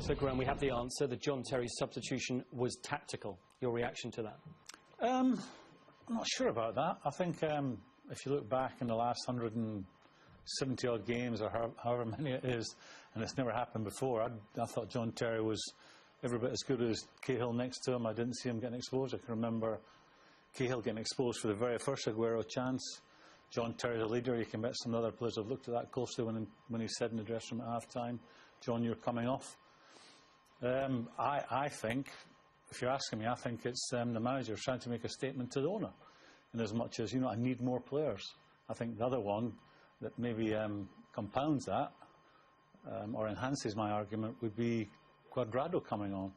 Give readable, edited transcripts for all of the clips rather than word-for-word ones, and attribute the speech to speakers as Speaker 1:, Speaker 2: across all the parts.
Speaker 1: So, Graham, we have the answer. The John Terry substitution was tactical. Your reaction to that?
Speaker 2: I'm not sure about that. I think if you look back in the last 170-odd games, or however many it is, and it's never happened before, I thought John Terry was every bit as good as Cahill next to him. I didn't see him getting exposed. I can remember Cahill getting exposed for the very first Aguero chance. John Terry's a leader. You can bet some other players have looked at that closely when he said in the dressing room at half-time, John, you're coming off. I think, if you're asking me, I think it's the manager trying to make a statement to the owner. In as much as, I need more players. I think the other one that maybe compounds that or enhances my argument would be Cuadrado coming on,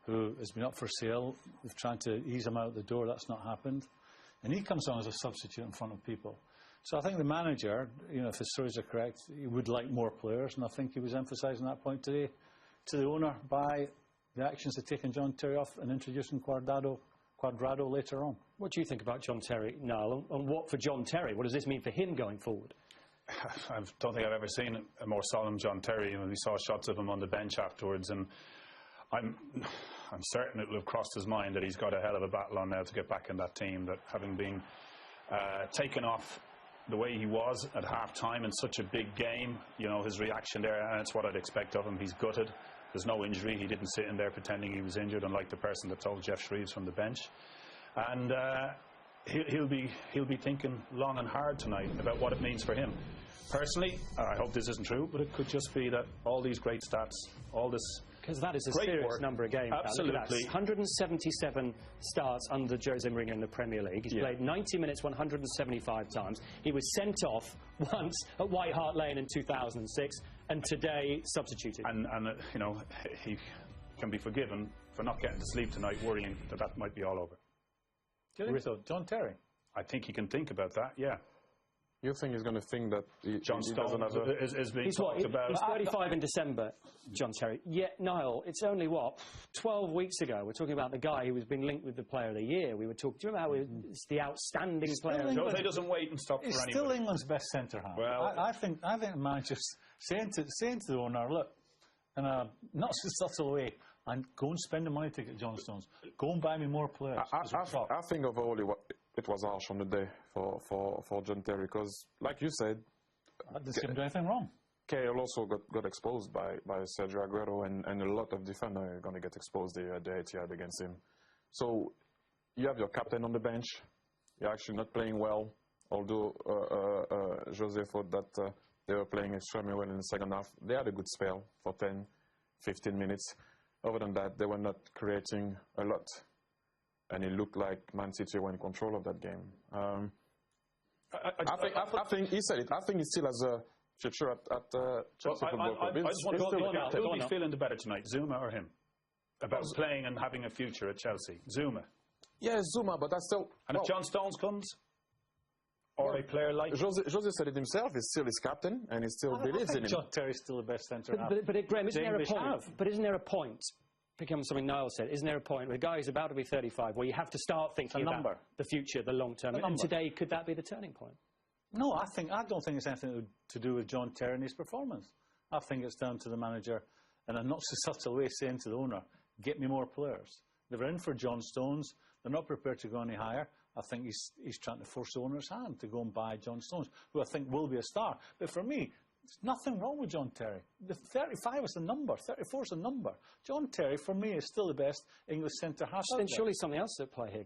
Speaker 2: who has been up for sale. They've tried to ease him out the door. That's not happened. And he comes on as a substitute in front of people. So I think the manager, if the stories are correct, he would like more players. And I think he was emphasising that point today to the owner by the actions of taking John Terry off and introducing Cuadrado later on.
Speaker 1: What do you think about John Terry, Niall? And what for John Terry? What does this mean for him going forward?
Speaker 3: I don't think I've ever seen a more solemn John Terry. We saw shots of him on the bench afterwards, and I'm certain it will have crossed his mind that he's got a hell of a battle on now to get back in that team, that having been taken off the way he was at half-time in such a big game, his reaction there, and it's what I'd expect of him. He's gutted. There's no injury. He didn't sit in there pretending he was injured, unlike the person that told Jeff Shreves from the bench. And he'll be thinking long and hard tonight about what it means for him. Personally, I hope this isn't true, but it could just be that all these great stats, all this
Speaker 1: because that is a serious number of games.
Speaker 3: Absolutely.
Speaker 1: 177 starts under Jose Mourinho in the Premier League. He's played 90 minutes 175 times. He was sent off once at White Hart Lane in 2006 and today substituted.
Speaker 3: And he can be forgiven for not getting to sleep tonight worrying that might be all over.
Speaker 2: Do you think so? John Terry?
Speaker 3: I think he can think about that, yeah.
Speaker 4: You think he's going to think that
Speaker 3: John
Speaker 4: doesn't have
Speaker 3: is being talked about?
Speaker 1: He's 35 in December, John Terry. Yet, Niall, it's only, 12 weeks ago. We're talking about the guy who was being linked with the Player of the Year. We were talking, do you remember how it's the outstanding player?
Speaker 3: Jose doesn't wait and stop for anybody.
Speaker 2: He's still England's best centre-half.
Speaker 3: Well,
Speaker 2: I think the manager's saying to the owner, look, in a not so subtle way, and go and spend the money to get John Stones. Go and buy me more players.
Speaker 4: I think overall it was harsh on the day for John Terry, because, like you said,
Speaker 2: I didn't see him do anything wrong.
Speaker 4: Cahill also got exposed by Sergio Aguero, and a lot of defenders are going to get exposed there at the Etihad against him. So you have your captain on the bench. You're actually not playing well, although Jose thought that they were playing extremely well in the second half. They had a good spell for 10, 15 minutes. Other than that, they were not creating a lot. And it looked like Man City were in control of that game. I think he said it. I think he still has a future at Chelsea Football Club.
Speaker 3: I just want to go who will be feeling the better tonight, Zuma or him? About playing and having a future at Chelsea. Zuma.
Speaker 4: Yeah, Zuma, but that's still...
Speaker 3: And if John Stones comes, or a player like...
Speaker 4: Jose said it himself, he's still his captain, and he still believes in him.
Speaker 2: John Terry's still the best centre-half.
Speaker 1: But Graham, isn't there a point? But isn't there a point? Become something Niall said. Isn't there a point where a guy who's about to be 35 where you have to start thinking about the future, the long term? And today, could that be the turning point?
Speaker 2: No, I don't think it's anything to do with John Terry and his performance. I think it's down to the manager in a not so subtle way saying to the owner, get me more players. They were in for John Stones. They're not prepared to go any higher. I think he's trying to force the owner's hand to go and buy John Stones, who I think will be a star. But for me, there's nothing wrong with John Terry. The 35 is the number, 34 is the number. John Terry, for me, is still the best English centre-half.
Speaker 1: Then surely something else at play here.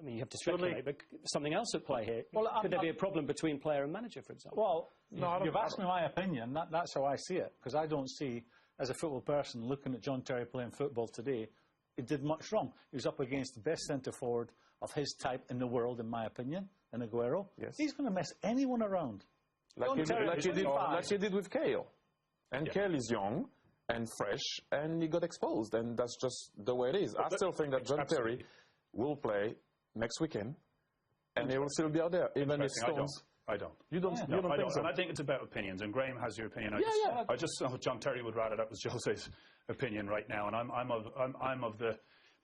Speaker 1: You have to speculate, but something else at play here. Well, could there be a problem between player and manager, for example?
Speaker 2: Well, no, you've asked me my opinion. That's how I see it, because I don't see, as a football person, looking at John Terry playing football today, he did much wrong. He was up against the best centre-forward of his type in the world, in my opinion, in Aguero.
Speaker 4: Yes.
Speaker 2: He's going to mess anyone around.
Speaker 4: Like he did with Cahill. And Cahill is young and fresh, and he got exposed, and that's just the way it is. I still think that John Terry will play next weekend, and he will still be out there, even if Stones...
Speaker 3: I don't.
Speaker 4: You don't think so?
Speaker 3: And I think it's about opinions, and Graham has your opinion. I just know John Terry would rather that was Jose's opinion right now, and I'm of the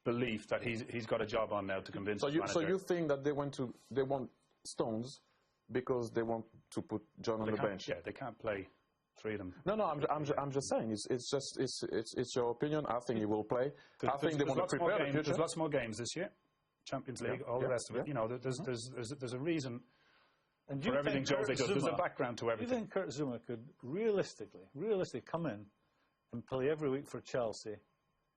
Speaker 3: belief that he's got a job on now to convince the manager.
Speaker 4: So you think that they want Stones because they want to put John on the bench?
Speaker 3: Yeah, they can't play 3 of them.
Speaker 4: No, I'm just saying. It's your opinion. I think he will play. I think they want to prepare the future.
Speaker 3: There's lots more games this year. Champions League, all the rest of it. You know, there's a reason
Speaker 2: And
Speaker 3: for everything Jose does. There's a background to
Speaker 2: Do you
Speaker 3: everything.
Speaker 2: think Kurt Zuma could realistically come in and play every week for Chelsea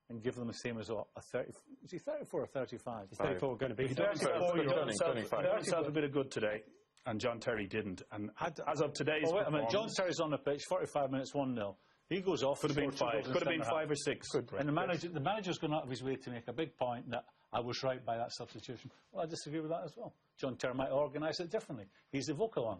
Speaker 2: and give them the same as a 30? Is he 34 or 35?
Speaker 1: He's 34 going to be.
Speaker 3: He done
Speaker 4: turning
Speaker 3: himself a bit of good today, and John Terry didn't. And as of today's
Speaker 2: Oh, wait a minute.
Speaker 3: performance,
Speaker 2: John Terry's on the pitch, 45 minutes, 1-0. He goes off.
Speaker 3: could have been 5. Could have been 5 or 6.
Speaker 2: And the manager's gone out of his way to make a big point that I was right by that substitution. Well, I disagree with that as well. John Terry might organise it differently. He's the vocal one.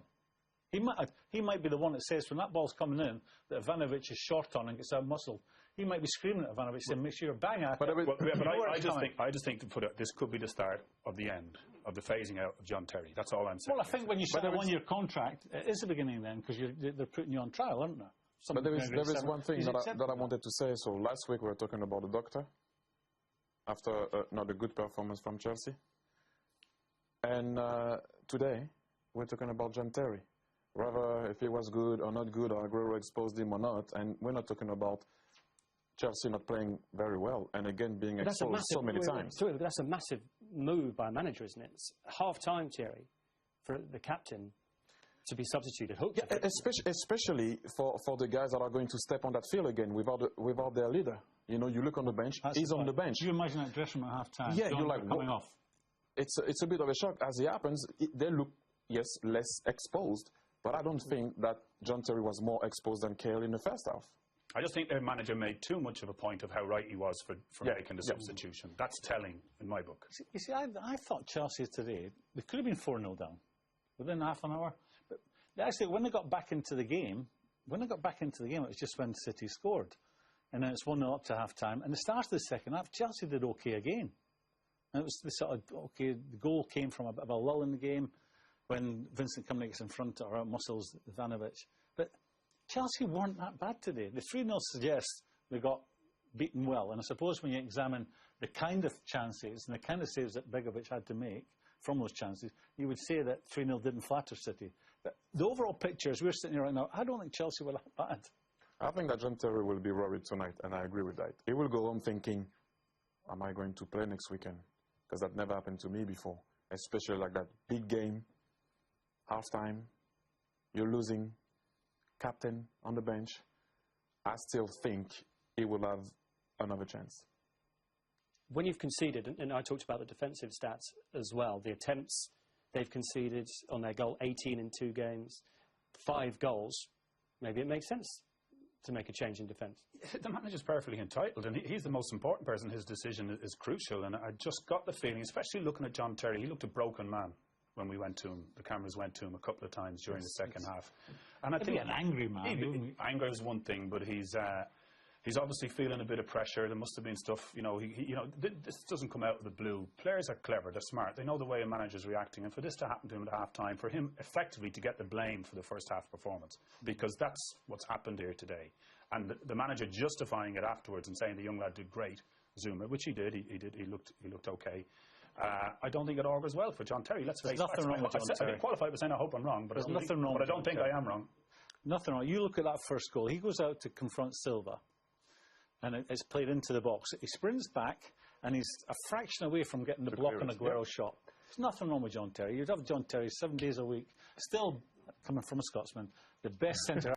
Speaker 2: He might be the one that says when that ball's coming in that Ivanovic is short on and gets out muscled. He might be screaming at Ivanovic saying, "Make sure you're bang at it."
Speaker 3: I just think this could be the start of the end of the phasing out of John Terry. That's all I'm saying.
Speaker 2: Well, I think when you sign a one-year contract, it is the beginning then because they're putting you on trial, aren't they?
Speaker 4: But there is one thing that I wanted to say. So last week we were talking about the doctor after not a good performance from Chelsea. And today we're talking about John Terry. Rather if he was good or not good, or Aguero exposed him or not. And we're not talking about Chelsea not playing very well and again being exposed so many times.
Speaker 1: That's a massive move by a manager, isn't it? It's half-time, Thierry, for the captain to be substituted.
Speaker 4: Yeah, especially for the guys that are going to step on that field again without their leader. You know, you look on the bench, he's on the bench.
Speaker 2: Do you imagine that dressing room at half-time?
Speaker 4: Yeah, you're like,
Speaker 2: coming off.
Speaker 4: It's a bit of a shock. As it happens, they look, yes, less exposed, but I don't think that John Terry was more exposed than Cahill in the first half.
Speaker 3: I just think their manager made too much of a point of how right he was for making the substitution. That's telling in my book.
Speaker 2: You see, I thought Chelsea today, they could have been 4-0 down within half an hour. But actually, when they got back into the game, it was just when City scored. And then it's 1-0 up to half-time. And the start of the second half, Chelsea did OK again. And it was the sort of, the goal came from a bit of a lull in the game when Vincent Kompany gets in front or muscles Ivanovic. But Chelsea weren't that bad today. The 3-0 suggests they got beaten well. And I suppose when you examine the kind of chances and the kind of saves that Begovic had to make from those chances, you would say that 3-0 didn't flatter City. But the overall picture, as we're sitting here right now, I don't think Chelsea were that bad.
Speaker 4: I think that John Terry will be worried tonight, and I agree with that. He will go home thinking, am I going to play next weekend? Because that never happened to me before, especially like that big game, halftime, you're losing, captain on the bench. I still think he will have another chance.
Speaker 1: When you've conceded, and I talked about the defensive stats as well, the attempts they've conceded on their goal, 18 in 2 games, 5 goals, maybe it makes sense to make a change in defence.
Speaker 3: The manager's perfectly entitled, and he's the most important person. His decision is crucial, and I just got the feeling, especially looking at John Terry, he looked a broken man when we went to him. The cameras went to him a couple of times during the second half. And I think
Speaker 2: an angry man.
Speaker 3: Anger is one thing, but he's obviously feeling a bit of pressure. There must have been stuff, this doesn't come out of the blue. Players are clever, they're smart, they know the way a manager's reacting, and for this to happen to him at half-time, for him effectively to get the blame for the first half performance, because that's what's happened here today. And the manager justifying it afterwards and saying the young lad did great, Zuma, which he did, he looked okay. I don't think it augurs well for John Terry. Let's face it.
Speaker 2: Nothing wrong with John Terry.
Speaker 3: I qualified by saying I hope I'm wrong, but I don't think I am wrong.
Speaker 2: Nothing wrong. You look at that first goal. He goes out to confront Silva, and it's played into the box. He sprints back, and he's a fraction away from getting the block on Aguero's shot. There's nothing wrong with John Terry. You'd have John Terry 7 days a week, still coming from a Scotsman, the best centre